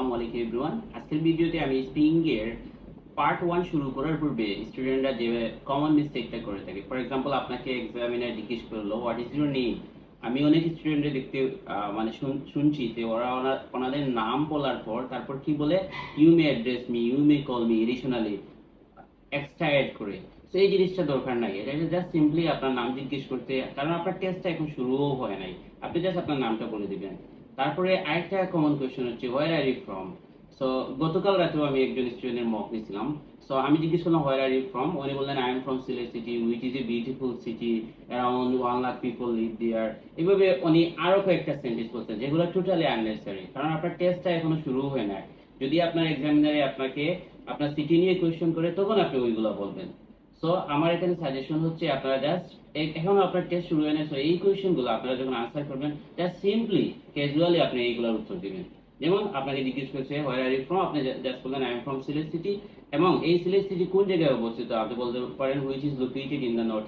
আসসালামু আলাইকুম এভরিওয়ান। আজকের ভিডিওতে আমি স্পিকিং এর পার্ট 1 শুরু করার পূর্বে স্টুডেন্টরা যে কমন মিস্টেকটা করে থাকে, ফর এক্সাম্পল আপনাকে এক্সামিনার জিজ্ঞেস করলো হোয়াট ইজ ইউর নেম। আমি অনেক স্টুডেন্টদের দেখতে মানে শুনছি যে ওরা ওনাদের নাম বলার পর তারপর কি বলে, you may address me, you may call me, additionally extra add করে। তো এই জিনিসটা দরকার নাই, এটা জাস্ট সিম্পলি আপনার নাম জিজ্ঞেস করতে, কারণ আপনার টেস্টটা এখন শুরুও হয় নাই। আপনি জাস্ট আপনার নামটা বলে দিবেন। তারপরে আরেকটা কমন কোয়েশ্চেন হচ্ছে হোয়ার আর ইউ ফ্রম। সো গতকাল রাতেও আমি একজন স্টুডেন্টের মক নিয়েছিলাম। সো আমি জিজ্ঞেস করলাম হোয়ার আর ইউ ফ্রম, উনি বললেন I am from Sylhet city which is a beautiful city, around 1 lakh people live there. এভাবে উনি আরো কয়েকটা সেন্টেন্স বলছেন যেগুলো টোটালি আননেসেসারি, কারণ আপনার টেস্টটা এখনো শুরু হয় না। যদি আপনার এক্সামিনারে আপনাকে আপনার সিটি নিয়ে কোয়েশ্চেন করে তখন আপনি ওইগুলো বলবেন। সো আমার এখানে সাজেশন হচ্ছে আপনারা জাস্ট এখন আপনার টেস্ট শুরু হয় না, সো এই কোয়েশ্চেনগুলো আপনারা যখন আনসার করবেন জাস্ট সিম্পলি ক্যাজুয়ালি আপনি এইগুলোর উত্তর দিবেন। যেমন আপনাকে জিজ্ঞেস করছে হোয়ার আর ইউ ফ্রম, আপনি জাস্ট বললেন I am from Sylhet city, এবং এই সিলেট সিটি কোন জায়গায় অবস্থিত আপনি বলতে পারেন which is located in the north